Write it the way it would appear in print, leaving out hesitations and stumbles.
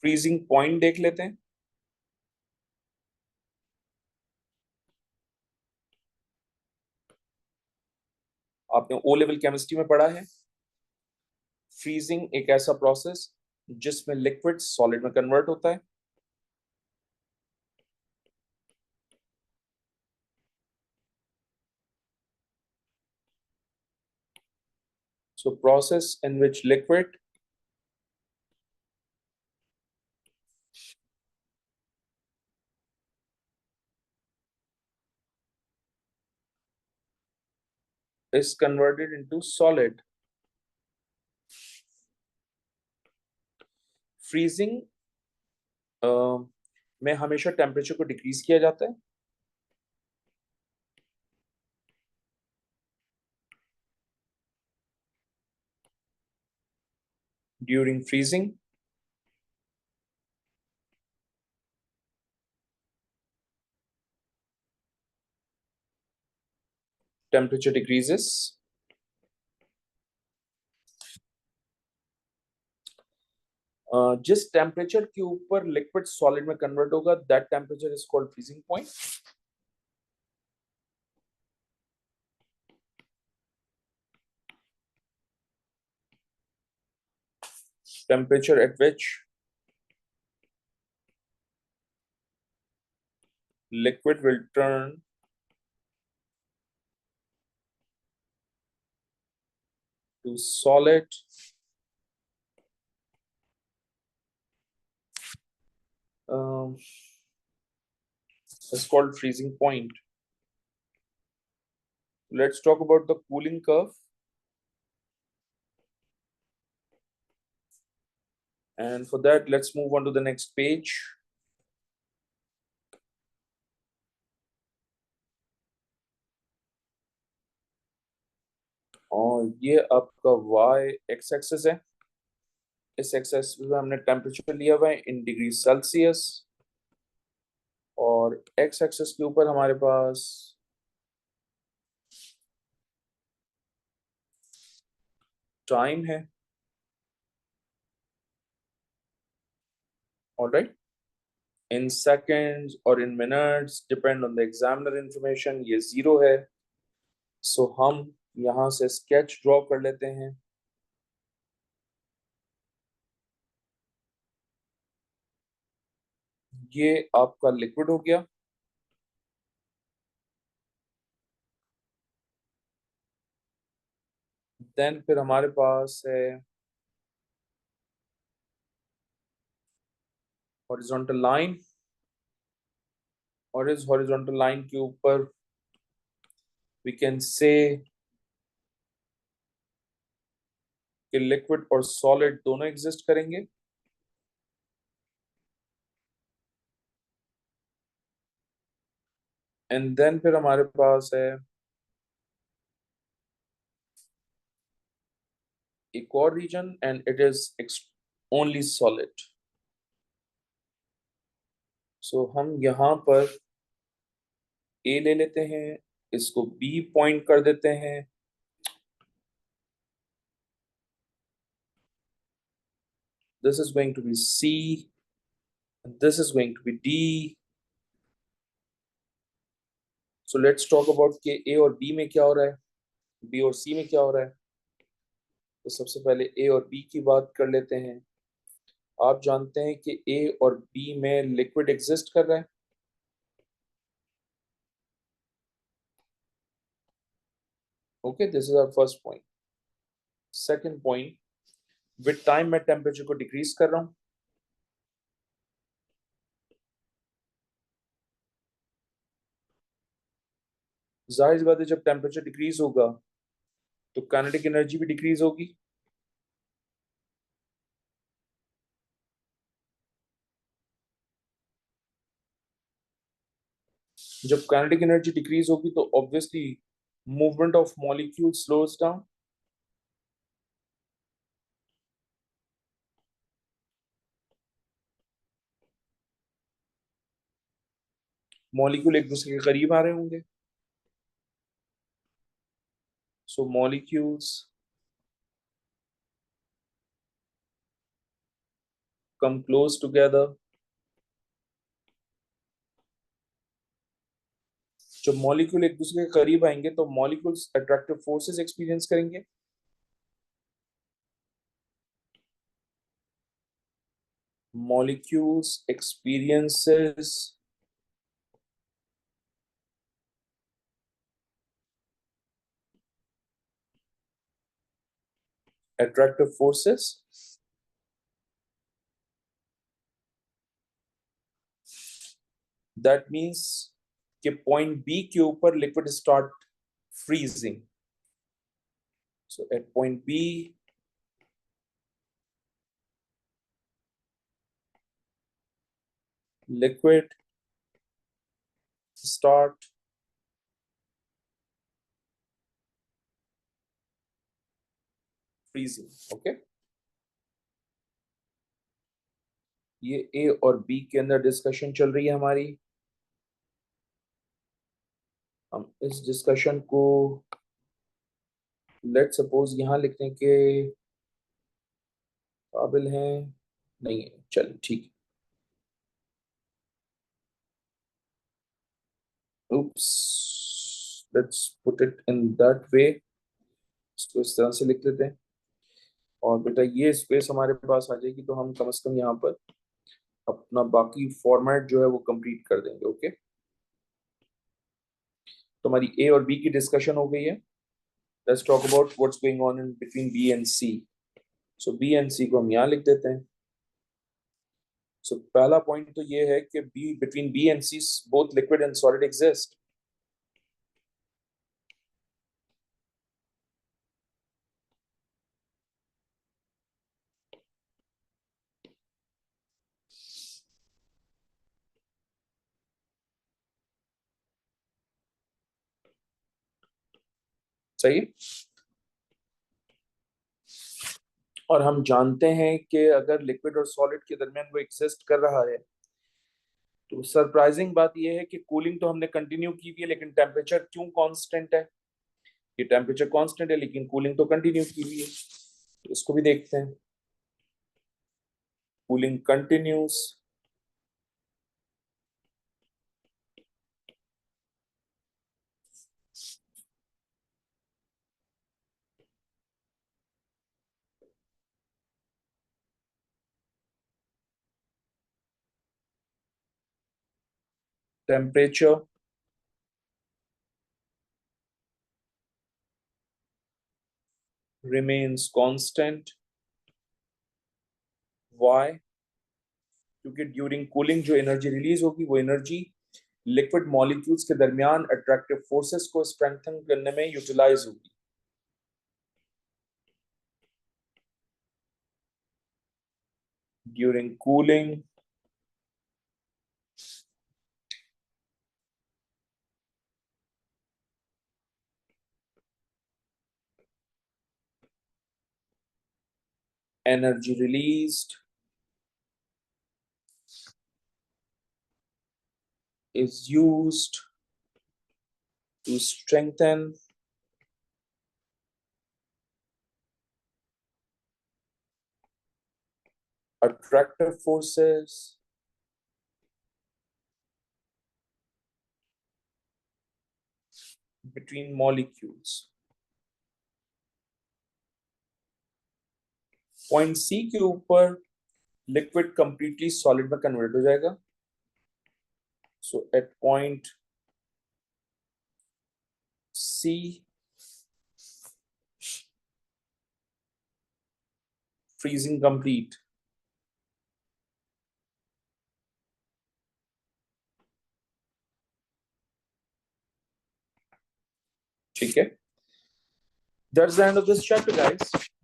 Freezing point देख लेते हैं। आपने ओ लेवल केमिस्ट्री में पढ़ा है, फ्रीजिंग एक ऐसा प्रोसेस जिसमें लिक्विड सॉलिड में कन्वर्ट होता है। So process in which liquid is converted into solid. Freezing में हमेशा टेम्परेचर को डिक्रीज किया जाता है। During freezing temperature decreases. जिस टेम्परेचर के ऊपर लिक्विड सॉलिड में कन्वर्ट होगा that temperature is called freezing point. Temperature at which liquid will turn to solid is called freezing point. Let's talk about the cooling curve. And for that, let's move on to the next page. और ये आपका y x access है। इस access में हमने temperature लिया हुआ है इन डिग्री सेल्सियस, और x एक्सेस के ऊपर हमारे पास टाइम है। ऑलराइट, इन सेकेंड्स और इन minutes depend on the examiner information, ये 0 है। सो हम यहां से स्केच ड्रॉ कर लेते हैं। ये आपका लिक्विड हो गया। देन फिर हमारे पास है हॉरिजॉन्टल लाइन, और इस हॉरिजॉन्टल लाइन के ऊपर वी कैन से कि लिक्विड और सॉलिड दोनों एग्जिस्ट करेंगे। एंड देन फिर हमारे पास है एक और reason and it is only solid. So हम यहां पर ए ले लेते हैं, इसको बी पॉइंट कर देते हैं, this is going to be C, and this is going to be D. So let's talk about कि A और B में क्या हो रहा है, B और C में क्या हो रहा है। तो सबसे पहले A और B की बात कर लेते हैं। आप जानते हैं कि A और B में लिक्विड एग्जिस्ट कर रहा है। Okay, this is our first point. Second point, with time मैं टेम्परेचर को डिक्रीज कर रहा हूं। जाहिर सी बात है जब टेम्परेचर डिक्रीज होगा तो काइनेटिक एनर्जी भी डिक्रीज होगी। जब काइनेटिक एनर्जी डिक्रीज होगी तो obviously movement of molecule slows down. Molecule एक दूसरे के करीब आ रहे होंगे। सो मॉलिक्यूल्स come close together. जब मॉलिक्यूल एक दूसरे के करीब आएंगे तो मॉलिक्यूल्स अट्रैक्टिव फोर्सेस एक्सपीरियंस करेंगे. Molecules experiences attractive forces. That means कि point B के ऊपर liquid start freezing. So at point B, liquid start freezing. Okay. ये A और B के अंदर डिस्कशन चल रही है हमारी. हम इस डिस्कशन को लेट सपोज यहां लिखने के काबिल हैं. नहीं है. चल ठीक. Oops. Let's put it in that way. इसको इस तरह से लिख लेते हैं. और बेटा ये स्पेस हमारे पास आ जाएगी तो हम कम से कम यहाँ पर अपना बाकी फॉर्मेट जो है वो कंप्लीट कर देंगे. ओके. तो हमारी ए और बी की डिस्कशन हो गई है. Let's talk about what's going on in between B and C. So B and C को हम यहाँ लिख देते हैं. सो पहला पॉइंट तो ये है कि B between B and C both liquid and solid exist. सही. और हम जानते हैं कि अगर लिक्विड और सॉलिड के दरमियान वो एग्जिस्ट कर रहा है तो सरप्राइजिंग बात यह है कि कूलिंग तो हमने कंटिन्यू की हुई है लेकिन टेम्परेचर क्यों कांस्टेंट है. ये टेम्परेचर कांस्टेंट है लेकिन कूलिंग तो कंटिन्यू की हुई है. तो इसको भी देखते हैं. Cooling continuous. Temperature remains constant. Why? क्योंकि ड्यूरिंग कूलिंग जो एनर्जी रिलीज होगी वो एनर्जी लिक्विड मॉलिक्यूल्स के दरमियान अट्रैक्टिव फोर्सेस को स्ट्रेंथन करने में यूटिलाइज होगी. During cooling energy released is used to strengthen attractive forces between molecules. Point C के ऊपर लिक्विड कंप्लीटली सॉलिड में कन्वर्ट हो जाएगा. So at point C freezing complete. ठीक है. That's the end of this chapter, guys.